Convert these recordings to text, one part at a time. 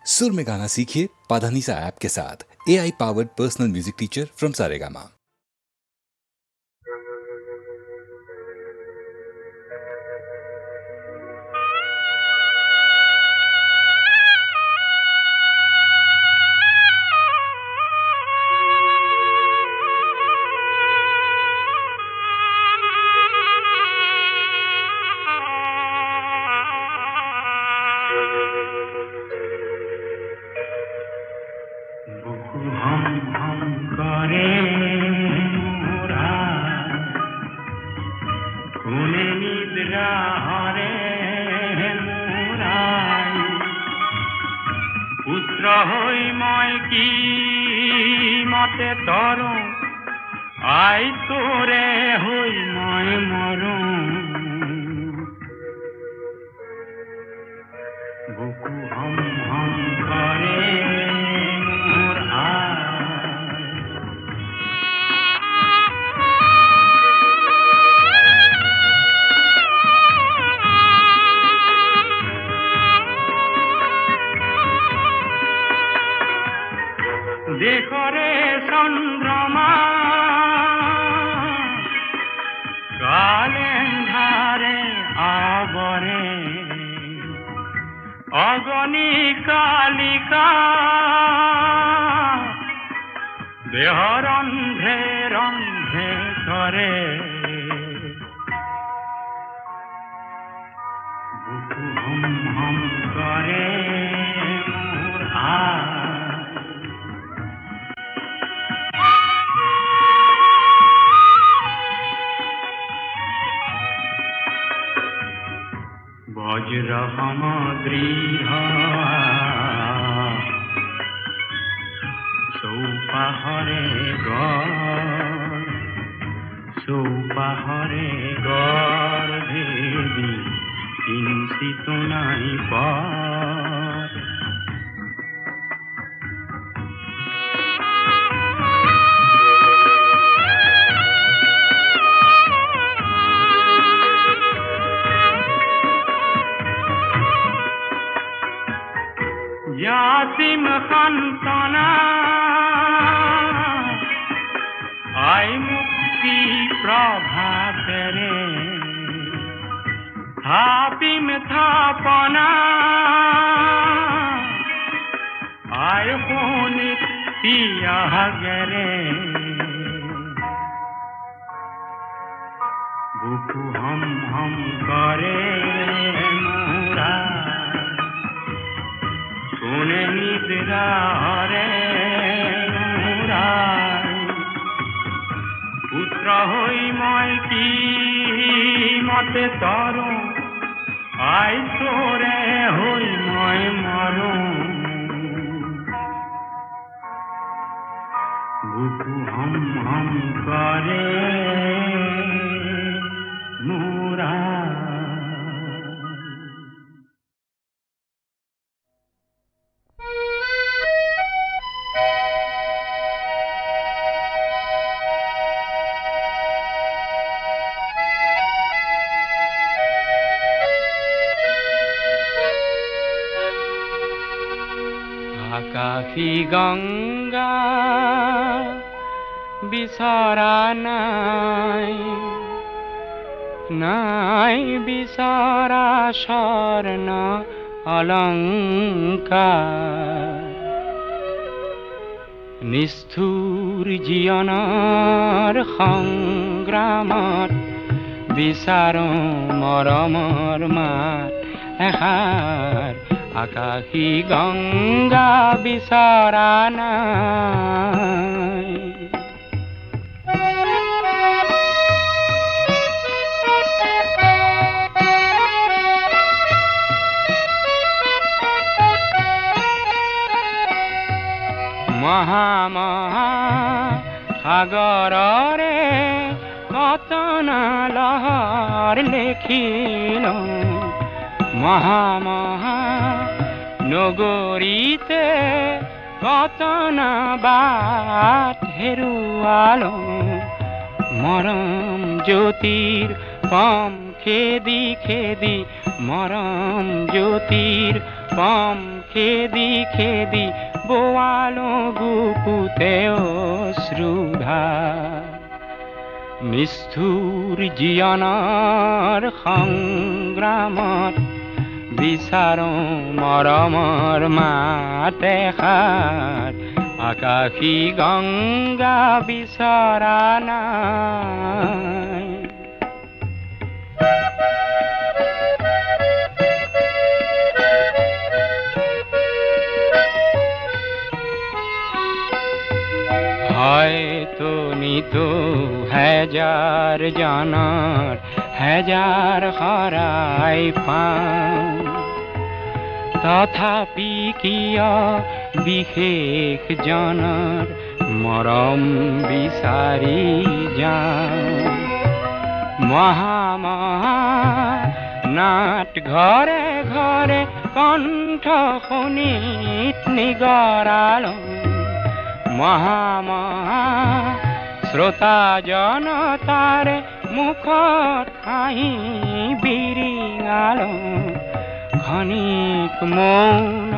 सुर में गाना सीखिए पाधानीसा ऐप के साथ। AI powered personal music teacher from Saregama. আকাশী গঙ্গা বিচৰা নাই, নাই বিচৰা স্বৰ্ণ অলংকাৰ। নিষ্ঠুৰ জীৱনৰ সংগ্ৰামত বিচাৰো মৰমৰ মাত এষাৰ। আকাশী গঙ্গা বিচৰা নাই। মহা মহা সাগৰৰে কতন লহৰ লেখিলো, মহা মহা নগৰীতে কতন বাট হেৰুৱালো। মৰম জ্যোতিৰ পম খেদি খেদি, মৰম জ্যোতিৰ পম খেদি খেদি বোৱালো গুপুতে অশ্ৰুধাৰ নিষ্ঠুৰ জীৱনৰ সংগ্ৰামত বিচাৰো মৰমৰ মাত এষাৰ আকাশী গংগা বিচৰা নাই হয়তো নিতো হাজাৰ জনৰ হাজাৰ শৰাই পাওঁ তথাপি কিয় বিশেষ জনৰ মৰম বিচাৰি যাওঁ মহা নাট ঘৰে ঘৰে কণ্ঠ শুনিত নিগৰালো মহা শ্ৰোতা জনতাৰে মুখত হাঁহি বিৰিঙালো ক্ষণিক মৌন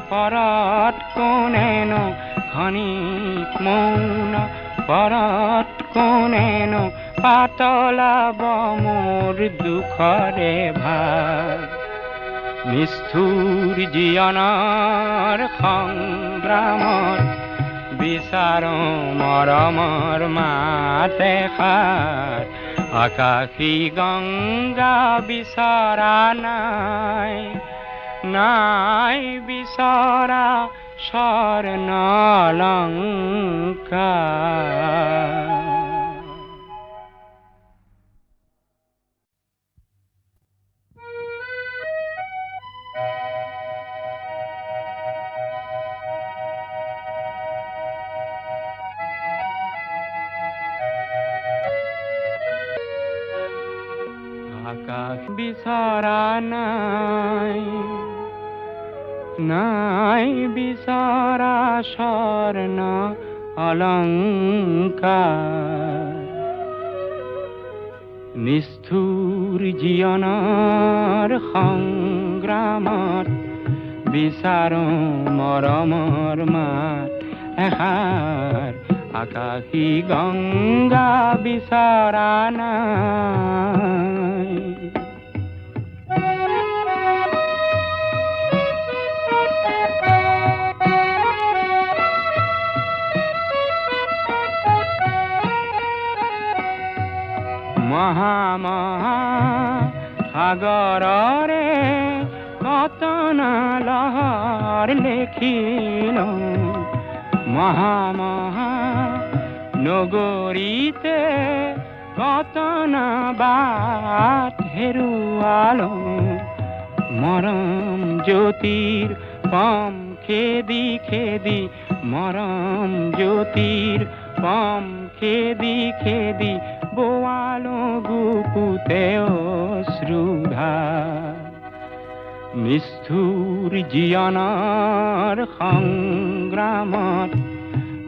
পৰত কোনেনো ক্ষণিক মৌন পৰত কোনেনো পাতলাব মোৰ দুখৰে ভাৰ নিষ্ঠুৰ জীৱনৰ সংগ্ৰামত বিচাৰো মৰমৰ মাত এষাৰ আকাশী গংগা বিচৰা নাই নাই বিচৰা স্বৰ্ণ অলংকাৰ আকাশ বিচৰা নাই নাই বিচৰা স্বৰ্ণ অলংকাৰ নিষ্ঠুৰ জীৱনৰ সংগ্ৰামত বিচাৰো মৰমৰ মাত এষাৰ আকাশী গংগা বিচৰা নাই মহা সাগৰৰে কতন লহৰ লেখিলো মহা নগৰীতে কতন বাট হেৰুৱালো মৰম জ্যোতিৰ পম খেদি খেদি মৰম জ্যোতিৰ পম খেদি খেদি বোৱালো গুপুতে অশ্ৰুধাৰ নিষ্ঠুৰ জীৱনৰ সংগ্ৰামত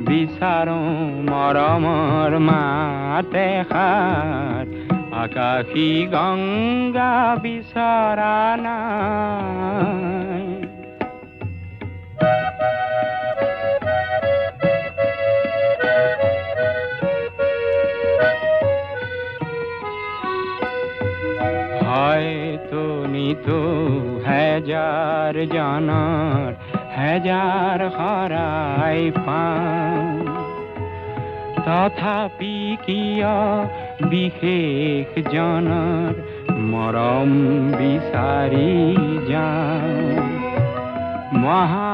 বিচাৰো মৰমৰ মাত এষাৰ আকাশী গংগা বিচৰা নাই হয়তো নিতো হাজাৰ জনৰ হাজাৰ শৰাই পাওঁ তথাপি কিয় বিশেষ জনৰ মৰম বিচাৰি যাওঁ মহা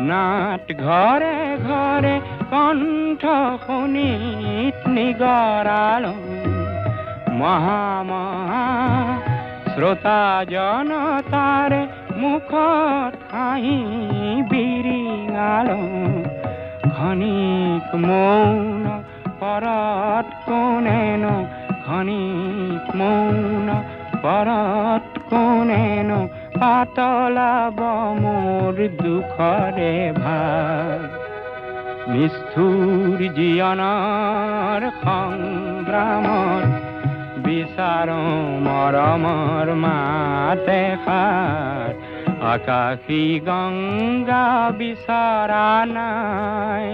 নাট ঘৰে ঘৰে কণ্ঠ শুনিত নিগৰালো মহা শ্ৰোতা জনতাৰে মুখত হাঁহি বিৰিঙালো ক্ষণিক মৌন পৰত কোনেনো ক্ষণিক মৌন পৰত কোনেনো পাতলাব মোৰ দুখৰে ভাৰ নিষ্ঠুৰ জীৱনৰ সংগ্ৰামত বিচাৰো মৰমৰ মাত এষাৰ আকাশী গঙ্গা বিচৰা নাই,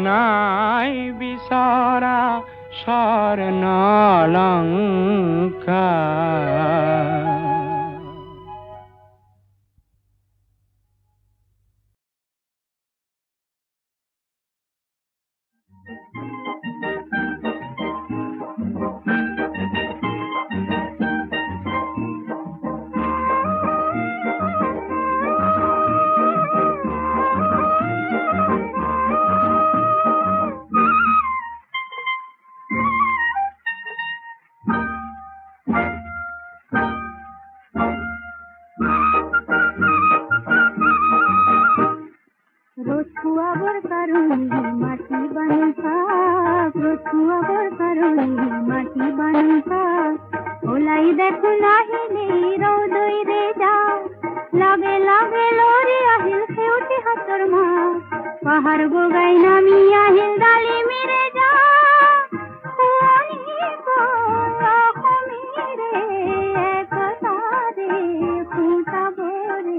নাই বিচৰা স্বৰ্ণলংকা। রসুয়াবর কারণে মাটি বানুকা, রসুয়াবর কারণে মাটি বানুকা। ওলাই দেখো নাহিলে রৌদই রে যা, লাগে লাগে লরি আহিল খেউটি হাতর মা। পাহাড় গোগাই নামি আহিল ডালি মেরে যা, কোনি গো কমিরে একতারে ফুটাবো রে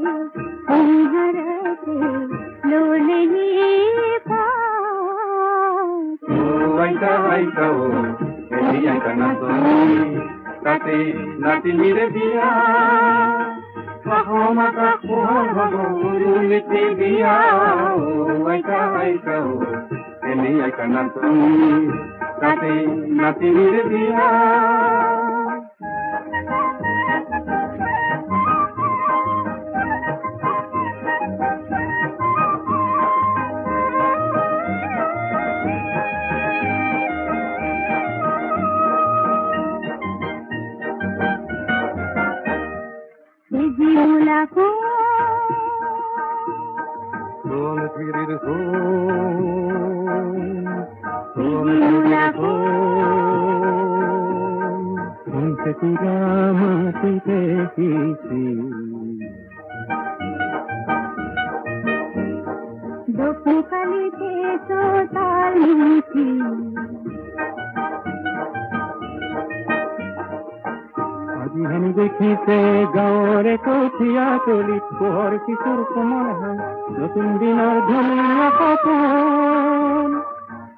হরতে লোলে পা। আইতা আইতা ও এলি আইতা না তো তাতে নাতি মিরে বিয়া মাতা কোহর হবো নীতি বিয়া। আইতা আইতা ও এলি আইতা না তো তাতে নাতি মিরে বিয়া। সোন ফিরির শুনতে তুরা মাটিতে কিছি দোকালিতে তো তাল মিছি। আজি হেন দেখিছে গাঁৱৰে কঠীয়া তলিত পোহৰ কিশোৰ কোমল হাত নতুন দিনৰ ধুনীয়া সপোন।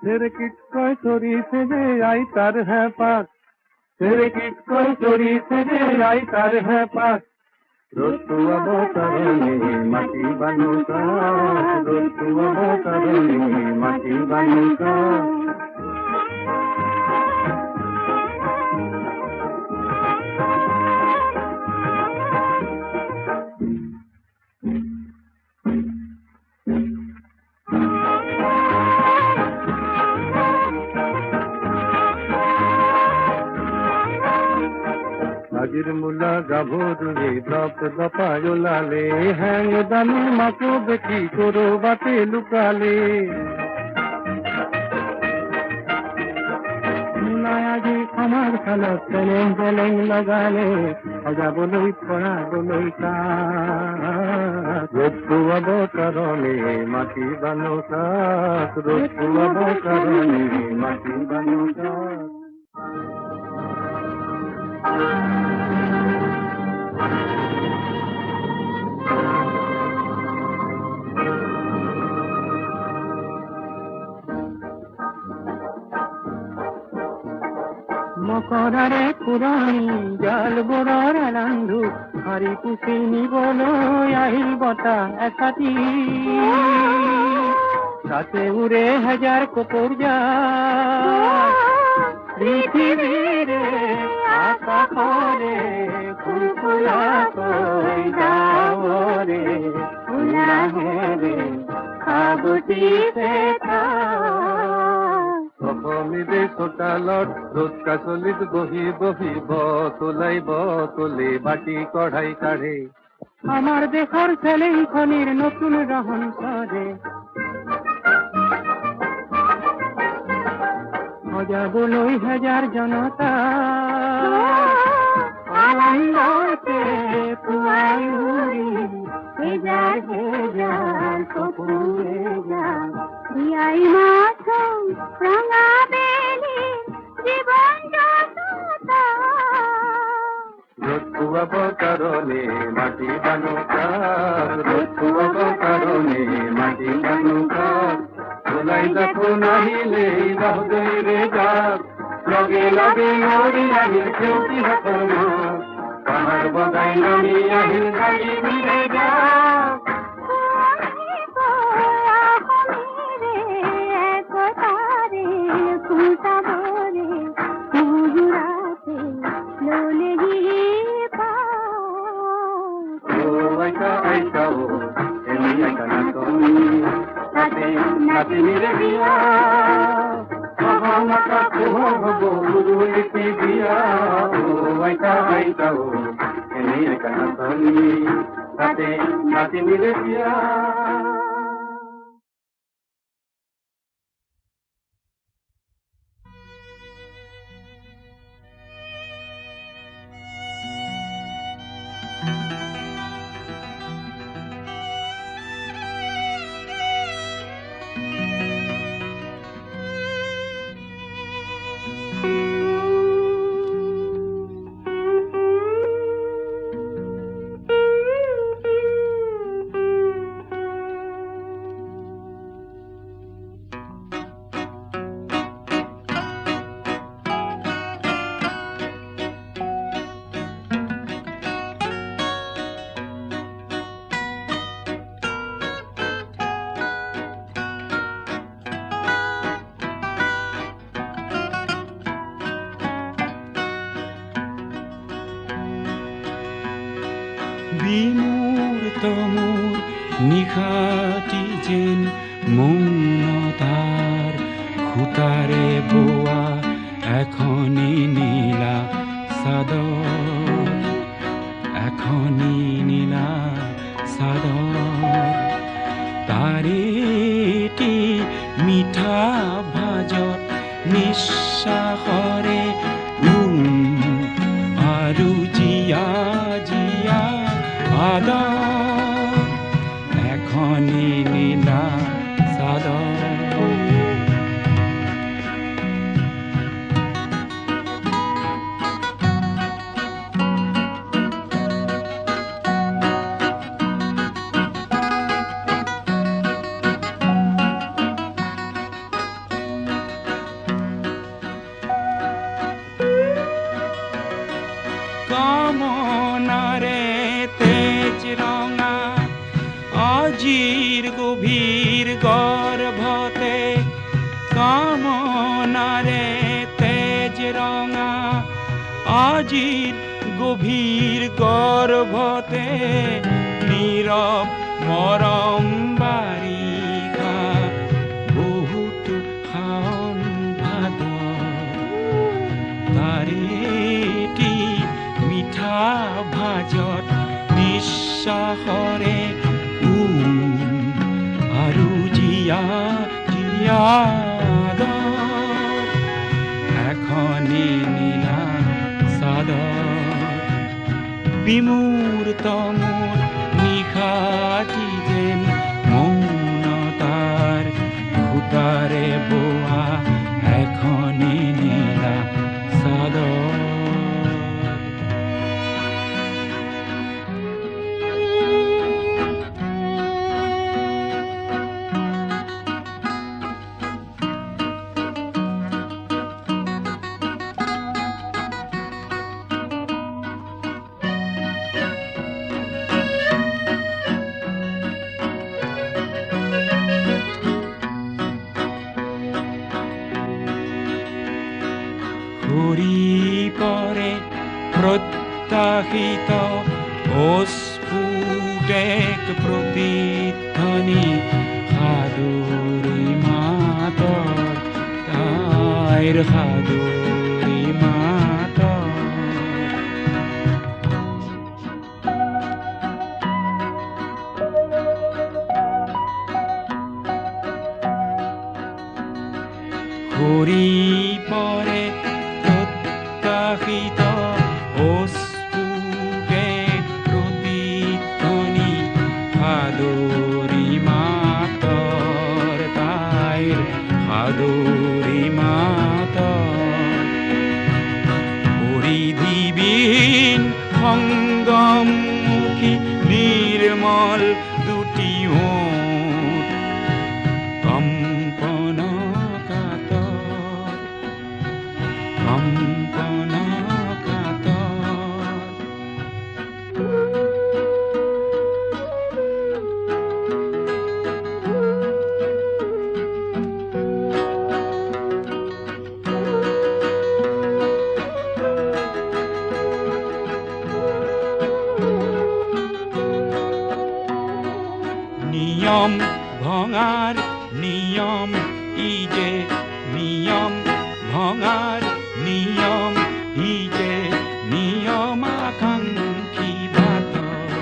চেৰেকিত কৈ চৰিছে যে আইতাৰ হেঁপাত, চেৰেকিত কৈ চৰিছে যে আইতাৰ হেঁপাত। ৰতুৱাব কাৰণে মাটি বানুকা, ৰতুৱাব কাৰণে মাটি বানুকা। আজিৰ মূলা গাভৰুৱে দপ দপাই ওলালে, হেং দামী মাকো বেটি কৰবাতে লুকালে। মূলাই আজি আমাৰ খালত চেলেং চেলেং লগালে, সজাবলৈ পৰাবলৈ তাক। ৰতুৱাব কাৰণে মাটি বানুকা, ৰতুৱাব কাৰণে মাটি বানুকা। মকৰাৰে পুৰণি জাল বোৰৰ ৰান্ধো, হাৰি পুচি নিবলৈ আহিল বতাহ এচাতি। তাতে উৰে হাজাৰ কপৌৰ জাল, পৃথিৱীৰে আকাশৰে ফুলফুলাকৈ ডাৱৰে উলাহেৰে সাবটিছে অসমীৰে চোতালত ৰ'দ কাচলিত বহি বহি বতলাই বতলে বাটি কঢ়াই কাঢ়ে। আমাৰ দেশৰ চেলেংখনিৰ নতুন ৰহন কৰে, সজাবলৈ হাজাৰ জনতা আনন্দতে পুৱাই উৰি হেজাৰ হেজাৰ চকুৰে যাম। বিয়াই মাথোঁ ৰঙা বেলি জীৱন যততা। খুৱাব কাৰণে মাটি বানুকাত ৰ'দ খুৱাব কাৰণে মাটি বানুকাত ওলাই যাব নাহিলে বাহুদৈৰে যাক লগে লগে মৰি আহিল খেউতিহঁতৰ মাত পাহাৰ বগাই নামি আহিল গাড়ী মিৰে যাক নাতিনিৰে বিয়া মহামাতা পোহৰ হব গুৰুলিপি বিয়া আইতা আইতা এনেই একা নাচনি তাতে নাতিনিৰে বিয়া বিমূৰ্ত মোৰ নিশাটি যেন মৌনতাৰ খুটাৰে বোৱা এখনি নীলা চাদৰ এখনি নীলা চাদৰ তাৰেটি মিঠা ভাজত নিশ্বাসৰে আৰু জীয়া জীয়া আদৰ এখনি নীলা চাদৰ কামনাৰে তেজ ৰঙা আজিৰ গভীৰ গৰ্ভতে কামনাৰে তেজ ৰঙা আজিৰ গভীৰ গৰ্ভতে নীৰৱ মৰম বাৰিষা বহুতো শাওণ ভাদ তাৰেটি মিঠা ভাজত নিশ্বাসৰে আৰু জীয়া জীয়া এখনি নীলা চাদৰ বিমূৰ্ত মোৰ নিশাটি যেন মৌনতাৰ খুটাৰে বোৱা এখনি নীলা চাদৰ ঘূৰি পৰে প্ৰত্যাশিত অস্ফুটেক প্ৰতিধ্বনি সাদৰী মাতৰ তাইৰ সাদৰী মাতৰ ঘূৰি পৰে প্ৰত্যাশিত অস্ফুটেক প্ৰতিধ্বনি সাদৰী মাতৰ তাইৰ সাদৰী মাতৰ পৰিধিবিহীন এটি ওঠ কম্পন কাতৰ কম্পন কাতৰ নিয়ম ভঙাৰ নিয়ম ই যে নিয়ম ভঙাৰ নিয়ম ই যে নিয়ম আকাংক্ষী বাটৰ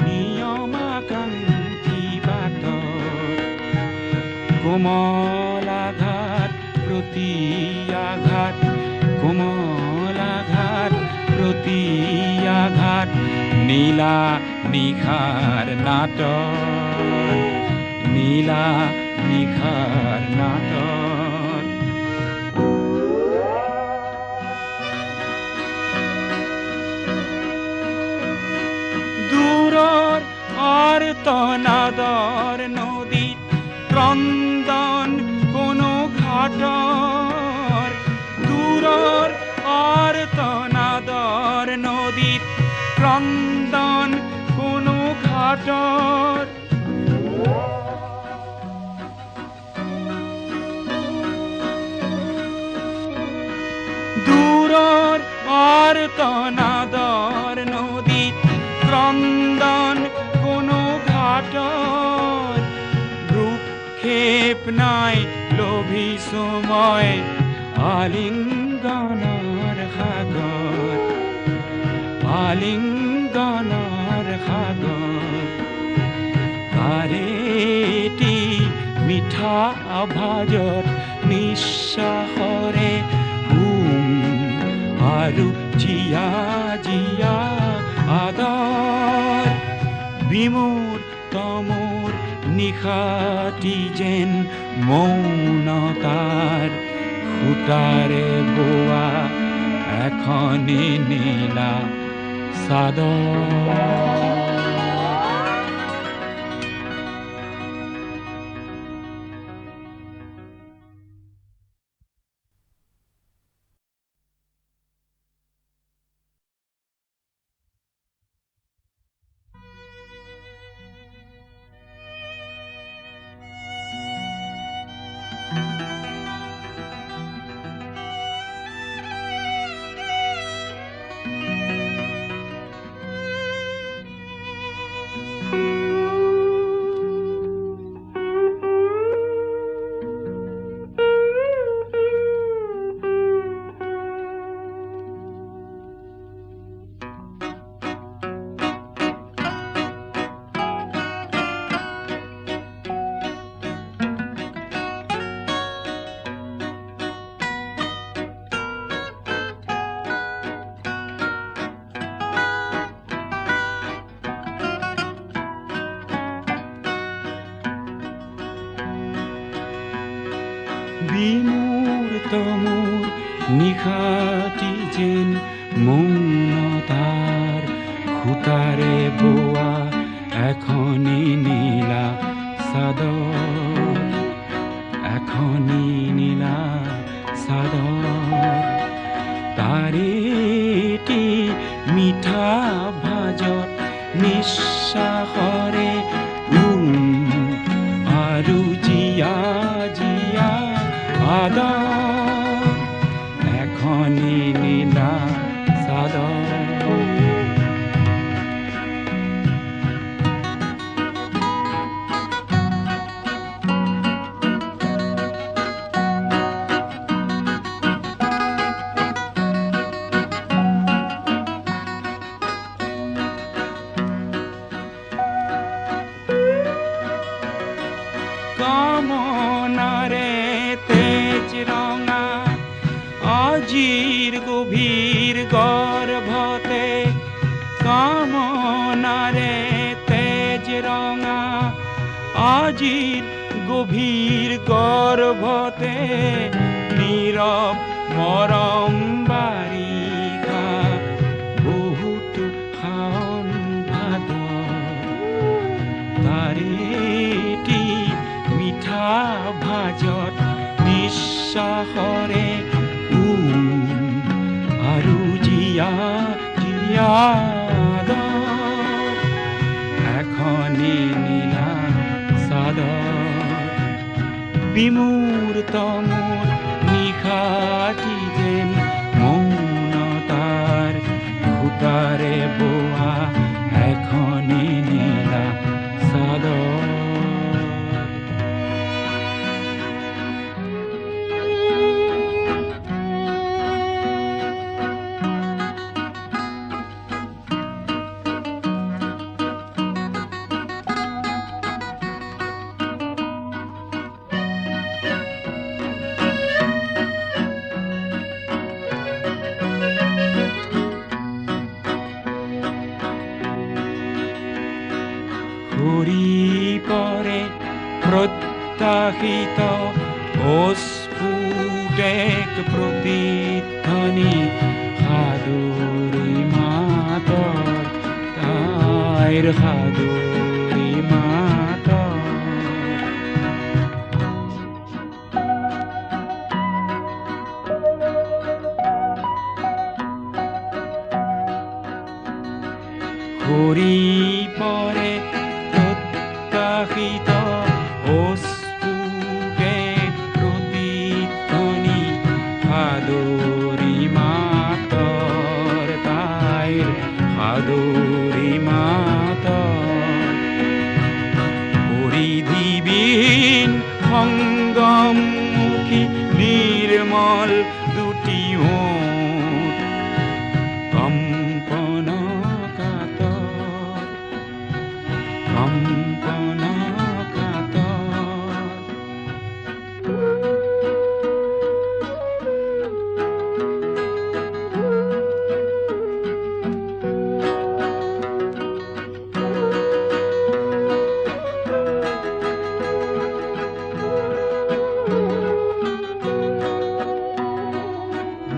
নিয়ম আকাংক্ষী বাটৰ কোমল আঘাত প্ৰতি আঘাত কোমল আঘাত প্ৰতি আঘাত নীলা নিশাৰ নাটৰ নীলা নিশাৰ নাটৰ দূৰৰ আৰ্তনাদৰ নদীত ক্ৰন্দন কোনো ঘাটৰ দূৰৰ আৰ্তনাদৰ নদীত ক্ৰন্দন কোনো ঘাটৰ দূৰৰ আৰ্তনাদৰ নদীত ক্ৰন্দন কোনো ঘাটৰ ভ্ৰূক্ষেপ নাই লভিছো মই আলিংগনৰ সাগৰ আলিংগনৰ সাগৰ তাৰেটি মিঠা আভাজত নিশ্বাসৰে আৰু জিয়া জিয়া আদৰ বিমূৰ তমূৰ নিশাটি যেন মৌনতাৰ সূতাৰে বোৱা এখনি নীলা চাদৰ বিমূৰ তমূৰ নিশাটি যেন মৌনতাৰ সূতাৰে বোৱা এখনি নীলা চাদৰ এখনি নীলা চাদৰ তাৰেটি মিঠা ভাজত নিশ্বাসৰে আৰু জিয়া জিয়া আদৰ এখনি নীলা চাদৰ কামনাৰে তেজ ৰঙা আজিৰ গভীৰ গৰ্ভতে কামনাৰে তেজ ৰঙা আজিৰ গভীৰ গৰ্ভতে নীৰৱ মৰম বাৰিষা বহুতো শাওন ভাদৰ ভাজত নিশ্বাসৰে আৰু জিয়া এখনি নীলা চাদৰ বিমূৰ্ত মোৰ নিশাটি যেন মৌনতাৰ সূতাৰে বোৱা এখনি নীলা চাদৰ ঘূৰি পৰে প্ৰত্যাশিত অস্ফুট এক প্ৰতিধ্বনি সাদৰী মাতৰ তাইৰ সাদৰী মাতৰ ঘূৰি পৰে প্ৰত্যাশিত অস্ফুট এক প্ৰতিধ্বনি সাদৰী মাতৰ তাইৰ সাদৰী মাতৰ পৰিধিবিহীন সংগমমুখী নিৰ্মল দুটি ওঠ কম্পন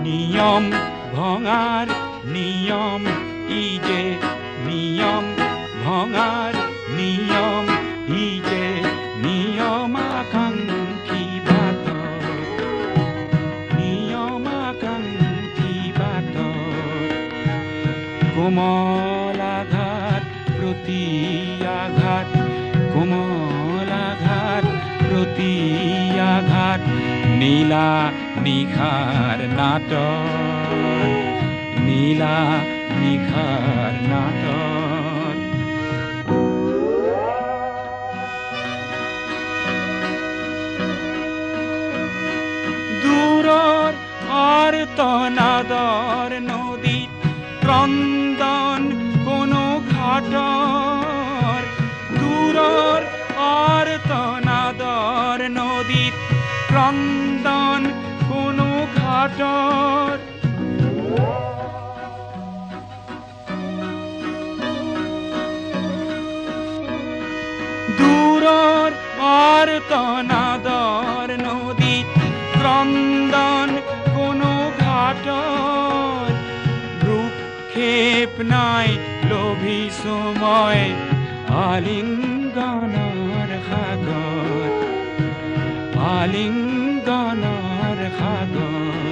নিয়ম ভঙাৰ নিয়ম ই যে নিয়ম ভঙাৰ নিয়ম ই যে নিয়মাকাংক্ষী বাটৰ নিয়মাকাংক্ষী বাটৰ কোমলাঘাত প্ৰতি আঘাত কোমলাঘাত প্ৰতি আঘাত নীলা নিশাৰ নাটৰ নীলা নিশাৰ নাটৰ দূৰৰ আৰ্তনাদৰ নদীত ক্ৰন্দন কোনো ঘাটৰ দূৰৰ আৰ্তনাদৰ নদীত ক্ৰন্দন কোনো ঘাটৰ দূৰৰ আৰ্তনাদৰ নদীত ক্ৰন্দন কোনো ঘাটৰ ভ্ৰূক্ষেপ নাই লভিছো মই আলিংগনৰ সাগৰ আলিংগনৰ সাগৰ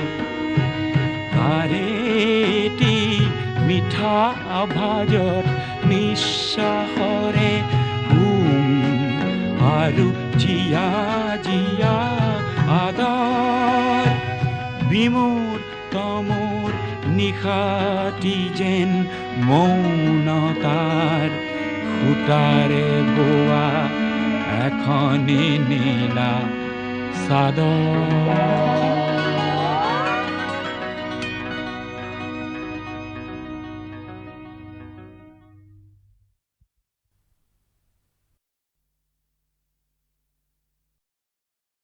তাৰেটি মিঠা আভাজত নিশ্বাসৰে আৰু জিয়া জিয়া আদৰ বিমূৰ্ত মোৰ নিশাটি যেন মৌনতাৰ সূতাৰে বোৱা এখনি নীলা চাদৰ